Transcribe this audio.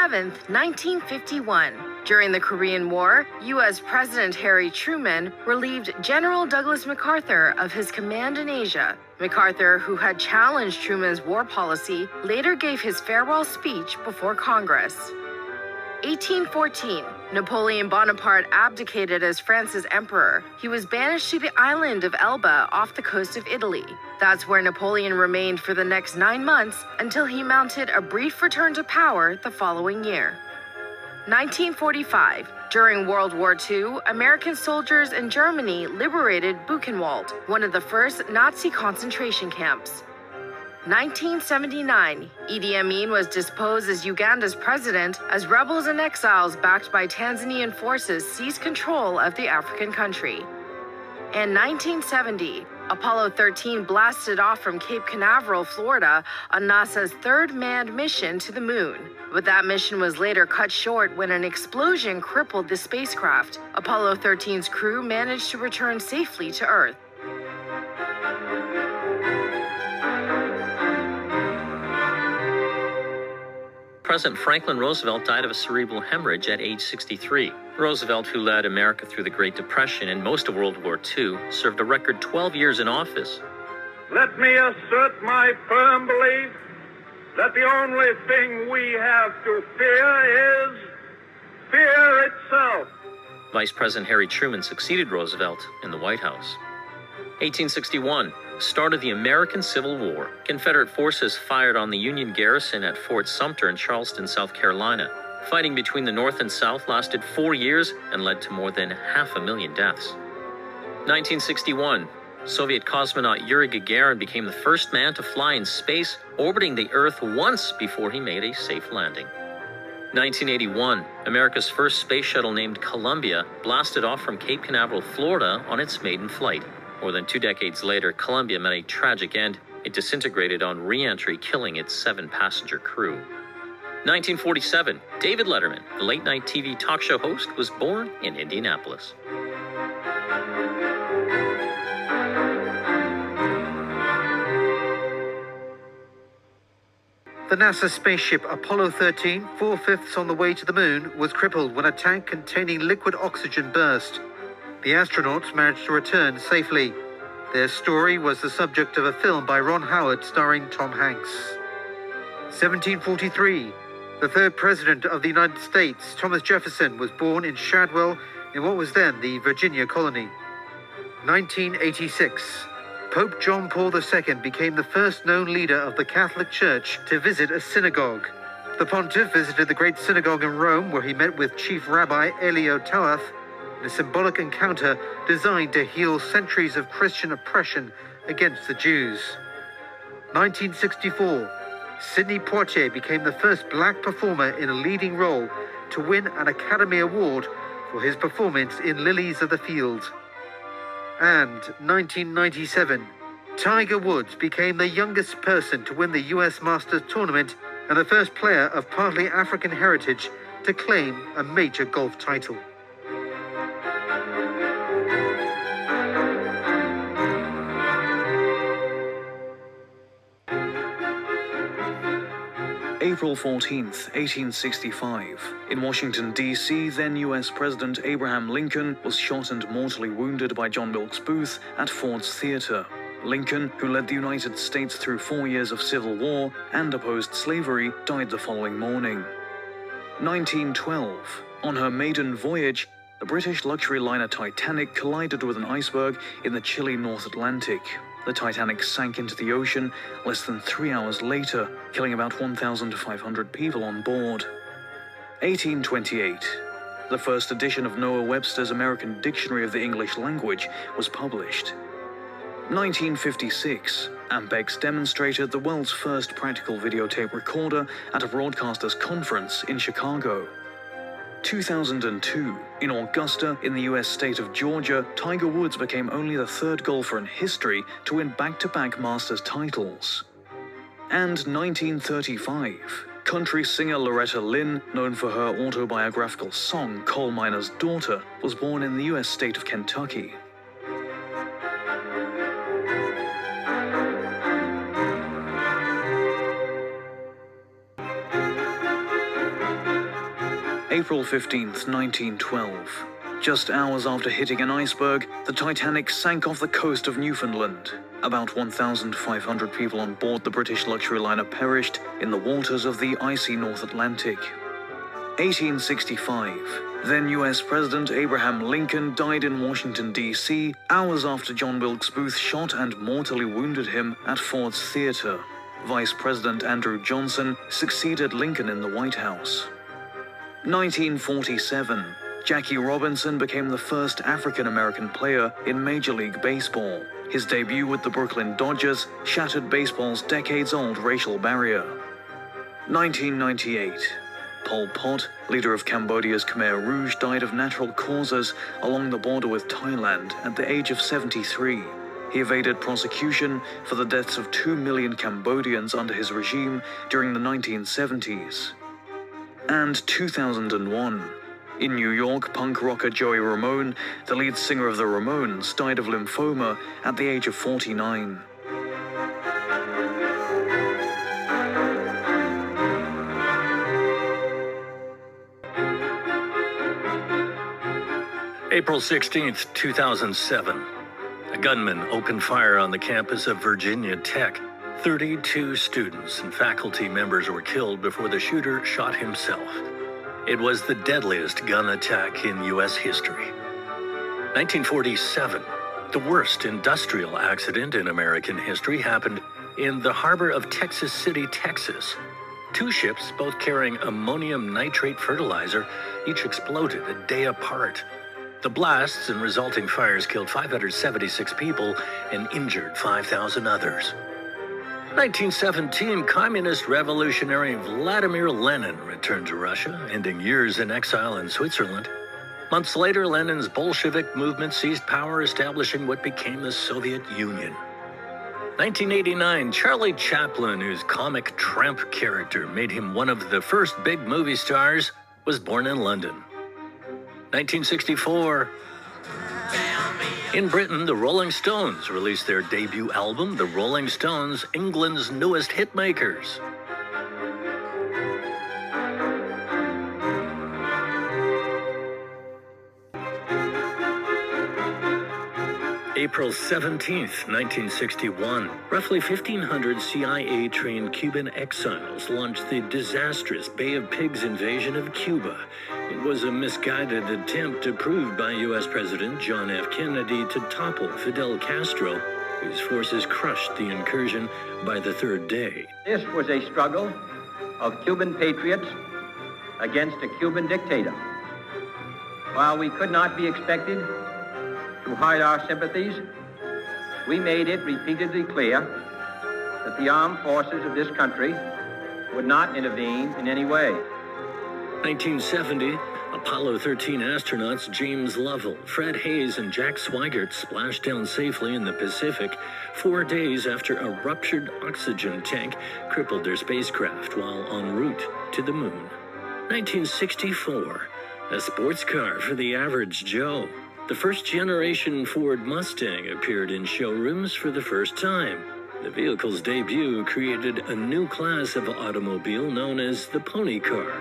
7, 1951. During the Korean War, U.S. President Harry Truman relieved General Douglas MacArthur of his command in Asia. MacArthur, who had challenged Truman's war policy, later gave his farewell speech before Congress. 1814. Napoleon Bonaparte abdicated as France's emperor. He was banished to the island of Elba off the coast of Italy. That's where Napoleon remained for the next 9 months until he mounted a brief return to power the following year. 1945. During World War II, American soldiers in Germany liberated Buchenwald, one of the first Nazi concentration camps. 1979. Idi Amin was disposed as Uganda's president as rebels and exiles backed by Tanzanian forces seized control of the African country. In 1970, Apollo 13 blasted off from Cape Canaveral, Florida, on NASA's third manned mission to the moon. But that mission was later cut short when an explosion crippled the spacecraft. Apollo 13's crew managed to return safely to Earth. President Franklin Roosevelt died of a cerebral hemorrhage at age 63. Roosevelt, who led America through the Great Depression and most of World War II, served a record 12 years in office. Let me assert my firm belief that the only thing we have to fear is fear itself. Vice President Harry Truman succeeded Roosevelt in the White House. 1861. Start of the American Civil War. Confederate forces fired on the Union garrison at Fort Sumter in Charleston, South Carolina. Fighting between the North and South lasted 4 years and led to more than 500,000 deaths. 1961. Soviet cosmonaut Yuri Gagarin became the first man to fly in space, orbiting the Earth once before he made a safe landing. 1981. America's first space shuttle named Columbia blasted off from Cape Canaveral, Florida on its maiden flight. More than 2 decades later, Columbia met a tragic end. It disintegrated on re-entry, killing its 7-passenger crew. 1947, David Letterman, the late-night TV talk show host, was born in Indianapolis. The NASA spaceship Apollo 13, 4/5 on the way to the moon, was crippled when a tank containing liquid oxygen burst. The astronauts managed to return safely. Their story was the subject of a film by Ron Howard starring Tom Hanks. 1743. The third president of the United States, Thomas Jefferson, was born in Shadwell in what was then the Virginia colony. 1986. Pope John Paul II became the first known leader of the Catholic Church to visit a synagogue. The pontiff visited the Great Synagogue in Rome, where he met with Chief Rabbi Elio Tawath, in a symbolic encounter designed to heal centuries of Christian oppression against the Jews. 1964. Sidney Poitier became the first black performer in a leading role to win an Academy Award for his performance in Lilies of the Field. And 1997. Tiger Woods became the youngest person to win the US Masters tournament and the first player of partly African heritage to claim a major golf title. April 14th, 1865. In Washington, D.C., then U.S. President Abraham Lincoln was shot and mortally wounded by John Wilkes Booth at Ford's Theater. Lincoln, who led the United States through 4 years of civil war and opposed slavery, died the following morning. 1912. On her maiden voyage, the British luxury liner Titanic collided with an iceberg in the chilly North Atlantic. The Titanic sank into the ocean less than 3 hours later, killing about 1,500 people on board. 1828. The first edition of Noah Webster's American Dictionary of the English Language was published. 1956. Ampex demonstrated the world's first practical videotape recorder at a broadcasters' conference in Chicago. 2002. In Augusta, in the U.S. state of Georgia, Tiger Woods became only the third golfer in history to win back-to-back Masters titles. And 1935. Country singer Loretta Lynn, known for her autobiographical song Coal Miner's Daughter, was born in the U.S. state of Kentucky. April 15, 1912. Just hours after hitting an iceberg, the Titanic sank off the coast of Newfoundland. About 1,500 people on board the British luxury liner perished in the waters of the icy North Atlantic. 1865. Then U.S. President Abraham Lincoln died in Washington, D.C., hours after John Wilkes Booth shot and mortally wounded him at Ford's Theater. Vice President Andrew Johnson succeeded Lincoln in the White House. 1947. Jackie Robinson became the first African-American player in Major League Baseball. His debut with the Brooklyn Dodgers shattered baseball's decades-old racial barrier. 1998. Pol Pot, leader of Cambodia's Khmer Rouge, died of natural causes along the border with Thailand at the age of 73. He evaded prosecution for the deaths of 2 million Cambodians under his regime during the 1970s. And 2001. In New York, punk rocker Joey Ramone, the lead singer of the Ramones, died of lymphoma at the age of 49. April 16th, 2007. A gunman opened fire on the campus of Virginia Tech. 32 students and faculty members were killed before the shooter shot himself. It was the deadliest gun attack in U.S. history. 1947. The worst industrial accident in American history happened in the harbor of Texas City, Texas. 2 ships, both carrying ammonium nitrate fertilizer, each exploded a day apart. The blasts and resulting fires killed 576 people and injured 5,000 others. 1917, communist revolutionary Vladimir Lenin returned to Russia, ending years in exile in Switzerland. Months later, Lenin's Bolshevik movement seized power, establishing what became the Soviet Union. 1989, Charlie Chaplin, whose comic tramp character made him one of the first big movie stars, was born in London. 1964. In Britain, the Rolling Stones released their debut album, The Rolling Stones, England's newest hitmakers. April 17th, 1961. Roughly 1,500 CIA-trained Cuban exiles launched the disastrous Bay of Pigs invasion of Cuba. It was a misguided attempt approved by U.S. President John F. Kennedy to topple Fidel Castro, whose forces crushed the incursion by the third day. This was a struggle of Cuban patriots against a Cuban dictator. While we could not be expected to hide our sympathies, we made it repeatedly clear that the armed forces of this country would not intervene in any way. 1970, Apollo 13 astronauts James Lovell, Fred Hayes, and Jack Swigert splashed down safely in the Pacific 4 days after a ruptured oxygen tank crippled their spacecraft while en route to the moon. 1964, a sports car for the average Joe. The first-generation Ford Mustang appeared in showrooms for the first time. The vehicle's debut created a new class of automobile known as the pony car.